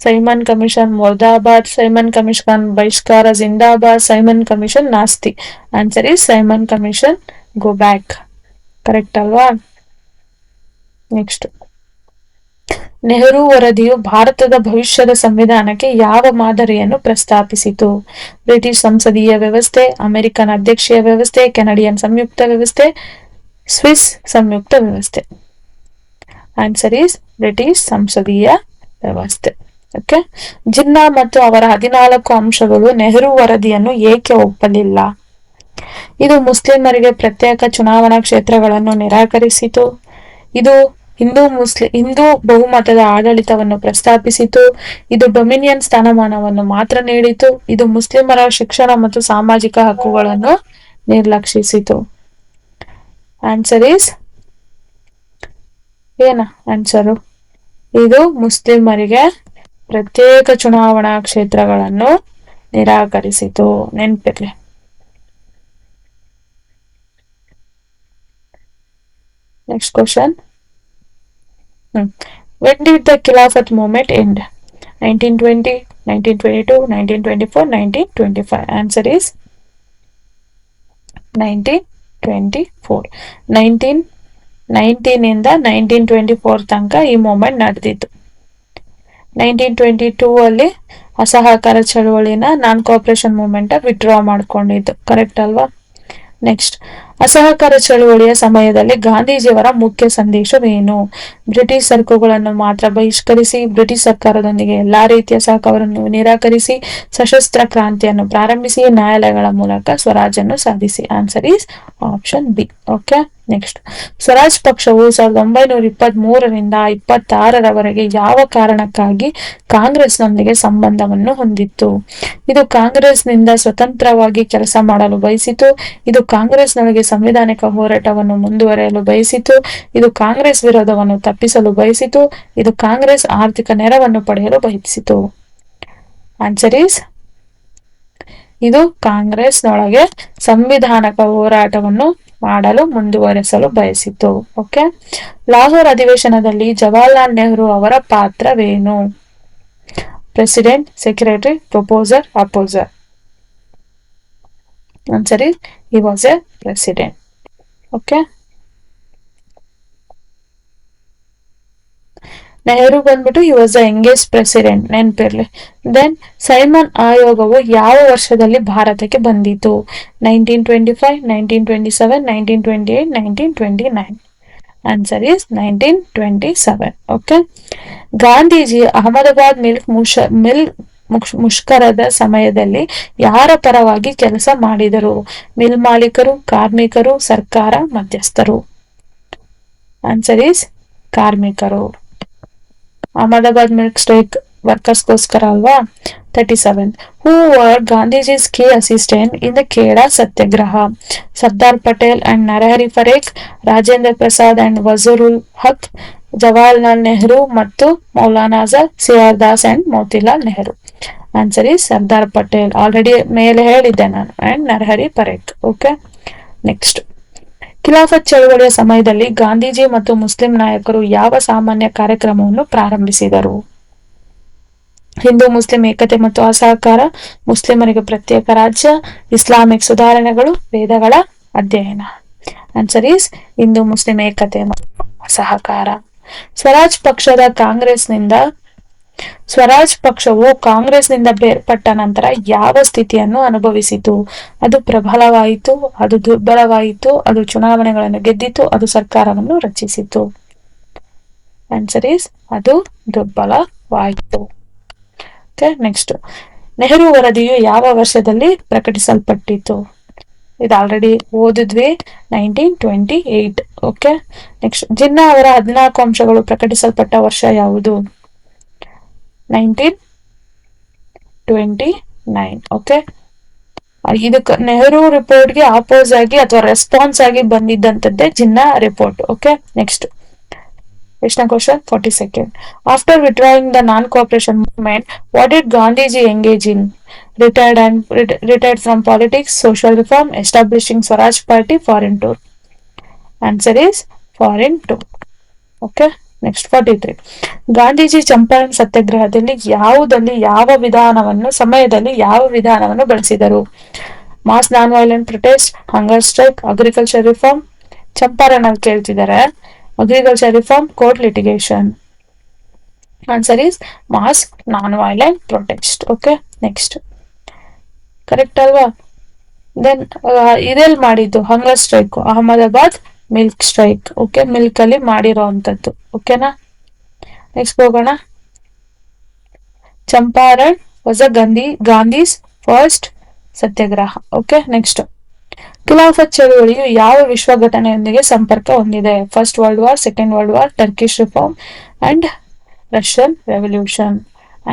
ಸೈಮನ್ ಕಮಿಷನ್ ಮುರ್ದಾಬಾದ್, ಸೈಮನ್ ಕಮಿಷನ್ ಬಹಿಷ್ಕಾರ ಜಿಂದಾಬಾದ್, ಸೈಮನ್ ಕಮಿಷನ್ ನಾಸ್ತಿ. Answer is Simon commission go back. Correct ಅಲ್ವಾ? ನೆಕ್ಸ್ಟ್, ನೆಹರು ವರದಿಯು ಭಾರತದ ಭವಿಷ್ಯದ ಸಂವಿಧಾನಕ್ಕೆ ಯಾವ ಮಾದರಿಯನ್ನು ಪ್ರಸ್ತಾಪಿಸಿತು? ಬ್ರಿಟಿಷ್ ಸಂಸದೀಯ ವ್ಯವಸ್ಥೆ, ಅಮೆರಿಕನ್ ಅಧ್ಯಕ್ಷೀಯ ವ್ಯವಸ್ಥೆ, ಕೆನಡಿಯನ್ ಸಂಯುಕ್ತ ವ್ಯವಸ್ಥೆ, ಸ್ವಿಸ್ ಸಂಯುಕ್ತ ವ್ಯವಸ್ಥೆ. ಆನ್ಸರ್ ಈಸ್ ಬ್ರಿಟಿಷ್ ಸಂಸದೀಯ ವ್ಯವಸ್ಥೆ. ಓಕೆ. ಜಿನ್ನಾ ಮತ್ತು ಅವರ 14 ಅಂಶಗಳು ನೆಹರು ವರದಿಯನ್ನು ಏಕೆ ಒಪ್ಪಲಿಲ್ಲ? ಇದು ಮುಸ್ಲಿಮರಿಗೆ ಪ್ರತ್ಯೇಕ ಚುನಾವಣಾ ಕ್ಷೇತ್ರಗಳನ್ನು ನಿರಾಕರಿಸಿತು. ಇದು ಹಿಂದೂ ಬಹುಮತದ ಆಡಳಿತವನ್ನು ಪ್ರಸ್ತಾಪಿಸಿತು. ಇದು ಡೊಮಿನಿಯನ್ ಸ್ಥಾನಮಾನವನ್ನು ಮಾತ್ರ ನೀಡಿತು. ಇದು ಮುಸ್ಲಿಮರ ಶಿಕ್ಷಣ ಮತ್ತು ಸಾಮಾಜಿಕ ಹಕ್ಕುಗಳನ್ನು ನಿರ್ಲಕ್ಷಿಸಿತು. ಆನ್ಸರ್ ಈಸ್ ಏನ ಆನ್ಸರು? ಇದು ಮುಸ್ಲಿಮರಿಗೆ ಪ್ರತ್ಯೇಕ ಚುನಾವಣಾ ಕ್ಷೇತ್ರಗಳನ್ನು ನಿರಾಕರಿಸಿತು. ನೆನ್ಪಿರ್ಲಿ. Next question. When did the Khilafat movement end? 1920, 1922, 1924, 1925. Answer is 1924. 1919 ಇಂದ 1924 ತನಕ ಈ ಮೂವ್ಮೆಂಟ್ ನಡೆದಿತ್ತು. 1922 ಅಲ್ಲಿ ಅಸಹಕಾರ ಚಳುವಳಿನ ನಾನ್ ಕೋಆಪರೇಷನ್ ಮೂವ್ಮೆಂಟ್ ವಿಡ್ರಾ ಮಾಡ್ಕೊಂಡಿದ್ದು. ಕರೆಕ್ಟ್ ಅಲ್ವಾ? ನೆಕ್ಸ್ಟ್, ಅಸಹಕಾರ ಚಳುವಳಿಯ ಸಮಯದಲ್ಲಿ ಗಾಂಧೀಜಿಯವರ ಮುಖ್ಯ ಸಂದೇಶವೇನು? ಬ್ರಿಟಿಷ್ ಸರಕುಗಳನ್ನು ಮಾತ್ರ ಬಹಿಷ್ಕರಿಸಿ, ಬ್ರಿಟಿಷ್ ಸರ್ಕಾರದೊಂದಿಗೆ ಎಲ್ಲಾ ರೀತಿಯ ಸಹಕಾರವನ್ನು ನಿರಾಕರಿಸಿ, ಸಶಸ್ತ್ರ ಕ್ರಾಂತಿಯನ್ನು ಪ್ರಾರಂಭಿಸಿ, ನ್ಯಾಯಾಲಯಗಳ ಮೂಲಕ ಸ್ವರಾಜನ್ನು ಸಾಧಿಸಿ. Answer is option B. Okay, next. Swaraj ಪಕ್ಷವು 1923ರಿಂದ 26ರವರೆಗೆ ಯಾವ ಕಾರಣಕ್ಕಾಗಿ ಕಾಂಗ್ರೆಸ್ನೊಂದಿಗೆ ಸಂಬಂಧವನ್ನು ಹೊಂದಿತ್ತು? ಇದು ಕಾಂಗ್ರೆಸ್ನಿಂದ ಸ್ವತಂತ್ರವಾಗಿ ಕೆಲಸ ಮಾಡಲು ಬಯಸಿತು, ಇದು ಕಾಂಗ್ರೆಸ್ನೊಳಗೆ ಸಂವಿಧಾನಿಕ ಹೋರಾಟವನ್ನು ಮುಂದುವರೆಯಲು ಬಯಸಿತು, ಇದು ಕಾಂಗ್ರೆಸ್ ವಿರೋಧವನ್ನು ತಪ್ಪಿಸಲು ಬಯಸಿತು, ಇದು ಕಾಂಗ್ರೆಸ್ ಆರ್ಥಿಕ ನೆರವನ್ನು ಪಡೆಯಲು ಬಯಸಿತು. ಆನ್ಸರ್ ಈಸ್, ಇದು ಕಾಂಗ್ರೆಸ್ನೊಳಗೆ ಸಂವಿಧಾನಕ ಹೋರಾಟವನ್ನು ಮಾಡಲು ಮುಂದುವರೆಸಲು ಬಯಸಿತು. ಓಕೆ, ಲಾಹೋರ್ ಅಧಿವೇಶನದಲ್ಲಿ ಜವಾಹರ್ಲಾಲ್ ನೆಹರು ಅವರ ಪಾತ್ರವೇನು? President, secretary, proposer, opposer. Answer is, he was a president. Okay, Nehru ಬಂದ್ಬಿಟ್ಟು he was the youngest president, ನೆನಪಿರ್ಲಿ. ದೆನ್ ಸೈಮನ್ ಆಯೋಗವು ಯಾವ ವರ್ಷದಲ್ಲಿ ಭಾರತಕ್ಕೆ ಬಂದಿತು? 1925, 1927, 1928, 1929. Answer is 1927. Okay, Gandhiji Ahmedabad ಮುಷ್ಕರದ ಸಮಯದಲ್ಲಿ ಯಾರ ಪರವಾಗಿ ಕೆಲಸ ಮಾಡಿದರು? ಮಿಲ್ ಮಾಲೀಕರು, ಕಾರ್ಮಿಕರು, ಸರ್ಕಾರ, ಮಧ್ಯಸ್ಥರು. ಆನ್ಸರ್ ಈಸ್ ಕಾರ್ಮಿಕರು. ಅಹಮದಾಬಾದ್ ಮಿಲ್ಕ್ ಸ್ಟ್ರೈಕ್ ವರ್ಕರ್ಸ್ಗೋಸ್ಕರ ಅಲ್ವಾ? 37. Who were Gandhiji's key assistant in the Kheda Satyagraha? Sardar Patel and Narahari Parikh, Rajendra Prasad and Wazirul Haq, Jawaharlal Nehru ಮತ್ತು Maulana Azad, C R Das and Motilal Nehru. Answer is Sardar Patel. Already ಮೇಲೆ ಹೇಳಿದ್ದೆ ನಾನು. And Narahari Parikh. Okay, next. Khilafat ಚಳವಳಿಯ ಸಮಯದಲ್ಲಿ ಗಾಂಧೀಜಿ ಮತ್ತು ಮುಸ್ಲಿಂ ನಾಯಕರು ಯಾವ ಸಾಮಾನ್ಯ ಕಾರ್ಯಕ್ರಮವನ್ನು ಪ್ರಾರಂಭಿಸಿದರು? ಹಿಂದೂ ಮುಸ್ಲಿಂ ಏಕತೆ ಮತ್ತು ಅಸಹಕಾರ, ಮುಸ್ಲಿಮರಿಗೆ ಪ್ರತ್ಯೇಕ ರಾಜ್ಯ, ಇಸ್ಲಾಮಿಕ್ ಸುಧಾರಣೆಗಳು, ವೇದಗಳ ಅಧ್ಯಯನ. ಆನ್ಸರ್ ಈಸ್ ಹಿಂದೂ ಮುಸ್ಲಿಂ ಏಕತೆ ಮತ್ತು ಅಸಹಕಾರ. ಸ್ವರಾಜ್ ಪಕ್ಷವು ಕಾಂಗ್ರೆಸ್ನಿಂದ ಬೇರ್ಪಟ್ಟ ನಂತರ ಯಾವ ಸ್ಥಿತಿಯನ್ನು ಅನುಭವಿಸಿತು? ಅದು ಪ್ರಬಲವಾಯಿತು, ಅದು ದುರ್ಬಲವಾಯಿತು, ಅದು ಚುನಾವಣೆಗಳನ್ನು ಗೆದ್ದಿತು, ಅದು ಸರ್ಕಾರವನ್ನು ರಚಿಸಿತು. ಆನ್ಸರ್ ಈಸ್, ಅದು ದುರ್ಬಲವಾಯಿತು. Okay, next. ನೆಹರು ವರದಿಯು ಯಾವ ವರ್ಷದಲ್ಲಿ ಪ್ರಕಟಿಸಲ್ಪಟ್ಟಿತು? ಇದು ಆಲ್ರೆಡಿ ಓದಿದ್ವಿ, 1928. Okay, next. ಜಿನ್ನಾ ಅವರ 14 ಅಂಶಗಳು ಪ್ರಕಟಿಸಲ್ಪಟ್ಟ ವರ್ಷ ಯಾವುದು? 1929. ಓಕೆ, ಇದಕ್ಕೆ ನೆಹರು ರಿಪೋರ್ಟ್ಗೆ ಆಪೋಸ್ ಆಗಿ ಅಥವಾ ರೆಸ್ಪಾನ್ಸ್ ಆಗಿ ಬಂದಿದ್ದಂತದ್ದೇ ಜಿನ್ನಾ ರಿಪೋರ್ಟ್. Okay, next. ಎಷ್ಟನೇ question? 42nd. After withdrawing the non cooperation movement, what did Gandhiji engage in? retired from politics, social reform, establishing Swaraj Party, foreign tour. Answer is foreign tour. Okay, next 43. Gandhiji Champaran ಸತ್ಯಾಗ್ರಹದಲ್ಲಿ ಸಮಯದಲ್ಲಿ ಯಾವ ವಿಧಾನವನ್ನು ಬಳಸಿದರು? Mass non violent protest, hunger strike, agriculture reform. Champaran ಅಲ್ಲಿ ಕೇಳ್ತಿದ್ದಾರೆ, agriculture reform, court litigation. Answer is mass non violent protest. Okay, next. Correct ಅಲ್ವಾ? Then ಇದೆಲ್ಲಿ ಮಾಡಿದ್ದು? Hunger strike, Ahmedabad milk strike. Okay, milk ಅಲ್ಲಿ ಮಾಡಿರೋ ಅಂತದ್ದು. ಓಕೆನಾ? ನೆಕ್ಸ್ಟ್ ಹೋಗೋಣ. Champaran was Gandhi's first Satyagraha. Okay, next. Khilafat ಚಳುವಳಿಯು ಯಾವ ವಿಶ್ವ ಘಟನೆಯೊಂದಿಗೆ ಸಂಪರ್ಕ ಹೊಂದಿದೆ? First world war, second world war, Turkish reform and Russian revolution.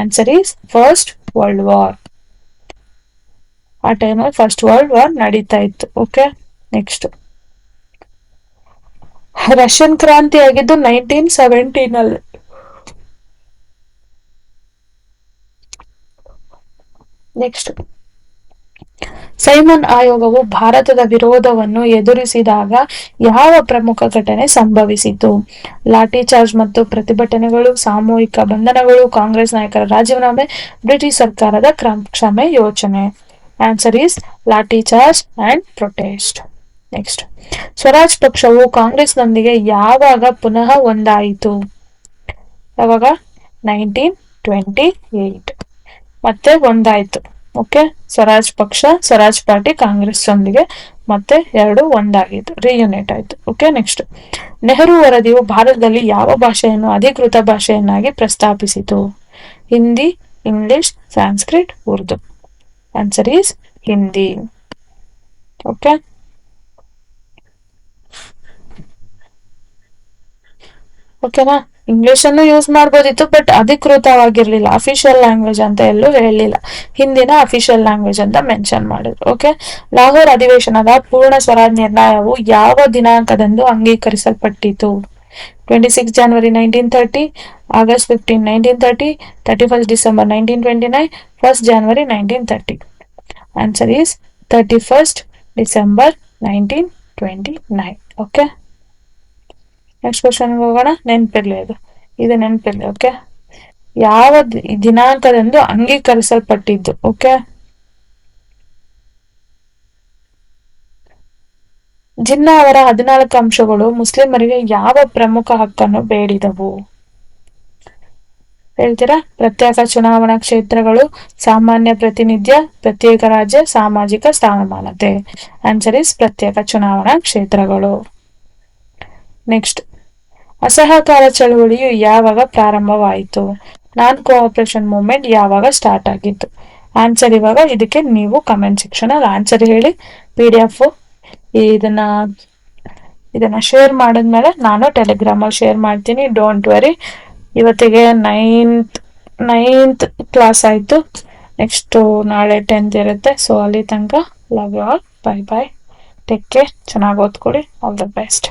Answer is first world war. ಆ ಟೈಮಲ್ಲಿ ಫಸ್ಟ್ ವರ್ಲ್ಡ್ ವಾರ್ ನಡೀತಾ ಇತ್ತು. Okay, next. ರಷ್ಯನ್ ಕ್ರಾಂತಿ ಆಗಿದ್ದು 1917 ಅಲ್ಲಿ. ನೆಕ್ಸ್ಟ್. ಸೈಮನ್ ಆಯೋಗವು ಭಾರತದ ವಿರೋಧವನ್ನು ಎದುರಿಸಿದಾಗ ಯಾವ ಪ್ರಮುಖ ಘಟನೆ ಸಂಭವಿಸಿತು? ಲಾಠಿ ಚಾರ್ಜ್ ಮತ್ತು ಪ್ರತಿಭಟನೆಗಳು, ಸಾಮೂಹಿಕ ಬಂಧನಗಳು, ಕಾಂಗ್ರೆಸ್ ನಾಯಕರ ರಾಜೀನಾಮೆ, ಬ್ರಿಟಿಷ್ ಸರ್ಕಾರದ ಕ್ಷಮೆ ಯೋಚನೆ. Answer is lathi charge and protest. Next. Swaraj ಪಕ್ಷವು ಕಾಂಗ್ರೆಸ್ನೊಂದಿಗೆ ಯಾವಾಗ ಪುನಃ ಒಂದಾಯಿತು? ಯಾವಾಗ? 1928 ಮತ್ತೆ ಒಂದಾಯ್ತು. ಓಕೆ, ಸ್ವರಾಜ್ ಪಾರ್ಟಿ ಕಾಂಗ್ರೆಸ್ ಜೊಂದಿಗೆ ಮತ್ತೆ ಎರಡು ಒಂದಾಗಿತ್ತು, ರಿಯೂನಿಟ್ ಆಯ್ತು. ಓಕೆ, ನೆಕ್ಸ್ಟ್, ನೆಹರು ವರದಿಯು ಭಾರತದಲ್ಲಿ ಯಾವ ಭಾಷೆಯನ್ನು ಅಧಿಕೃತ ಭಾಷೆಯನ್ನಾಗಿ ಪ್ರಸ್ತಾಪಿಸಿತು? Hindi, English, Sanskrit, Urdu. Answer is Hindi. Okay, ಓಕೆನಾ? ಇಂಗ್ಲಿಷ್ ಅನ್ನು ಯೂಸ್ ಮಾಡ್ಬೋದಿತ್ತು, ಬಟ್ ಅಧಿಕೃತವಾಗಿರ್ಲಿಲ್ಲ, ಅಫಿಷಿಯಲ್ ಲ್ಯಾಂಗ್ವೇಜ್ ಅಂತ ಎಲ್ಲೂ ಹೇಳಲಿಲ್ಲ. ಹಿಂದಿನ ಅಫಿಷಿಯಲ್ ಲ್ಯಾಂಗ್ವೇಜ್ ಅಂತ ಮೆನ್ಷನ್ ಮಾಡಿದ್ರು. ಓಕೆ, ಲಾಹೋರ್ ಅಧಿವೇಶನದ ಪೂರ್ಣ ಸ್ವರಾಜ್ ನಿರ್ಣಯವು ಯಾವ ದಿನಾಂಕದಂದು ಅಂಗೀಕರಿಸಲ್ಪಟ್ಟಿತು? 26 January 1930, August 15, 1930, 31st December 1929, 1st January 1930. Answer is 31st December 1929. Okay, next question ಹೋಗೋಣ. ನೆನಪಿರ್ಲಿ, ಇದು ನೆನಪಿರ್ಲಿ. ಓಕೆ, ಯಾವ ದಿನಾಂಕದಂದು ಅಂಗೀಕರಿಸಲ್ಪಟ್ಟಿದ್ದು? ಓಕೆ, ಜಿನ್ನಾ ಅವರ 14 ಅಂಶಗಳು ಮುಸ್ಲಿಮರಿಗೆ ಯಾವ ಪ್ರಮುಖ ಹಕ್ಕನ್ನು ಬೇಡಿದವು? ಹೇಳ್ತೀರಾ? ಪ್ರತ್ಯೇಕ ಚುನಾವಣಾ ಕ್ಷೇತ್ರಗಳು, ಸಾಮಾನ್ಯ ಪ್ರಾತಿನಿಧ್ಯ, ಪ್ರತ್ಯೇಕ ರಾಜ್ಯ, ಸಾಮಾಜಿಕ ಸ್ಥಾನಮಾನತೆ. ಆನ್ಸರ್ ಇಸ್ ಪ್ರತ್ಯೇಕ ಚುನಾವಣಾ ಕ್ಷೇತ್ರಗಳು. ನೆಕ್ಸ್ಟ್, ಅಸಹಕಾರ ಚಳವಳಿಯು ಯಾವಾಗ ಪ್ರಾರಂಭವಾಯಿತು? ನಾನ್ ಕೋಆಪರೇಷನ್ ಮೂವ್ಮೆಂಟ್ ಯಾವಾಗ ಸ್ಟಾರ್ಟ್ ಆಗಿತ್ತು? ಆನ್ಸರ್ ಇವಾಗ ಇದಕ್ಕೆ ನೀವು ಕಮೆಂಟ್ ಸೆಕ್ಷನ್ ಅಲ್ಲಿ ಆನ್ಸರ್ ಹೇಳಿ. PDF ಇದನ್ನ ಶೇರ್ ಮಾಡಿದ್ಮೇಲೆ ನಾನು ಟೆಲಿಗ್ರಾಮ್ ಅಲ್ಲಿ ಶೇರ್ ಮಾಡ್ತೀನಿ. Don't worry. ಇವತ್ತಿಗೆ ನೈನ್ತ್ ಕ್ಲಾಸ್ ಆಯ್ತು. ನೆಕ್ಸ್ಟ್ ನಾಳೆ 10th ಇರುತ್ತೆ. ಸೊ ಅಲ್ಲಿ ತನಕ love you all. Bye bye. Take care. ಚೆನ್ನಾಗಿ ಓದ್ಕೊಳ್ಳಿ. All the best.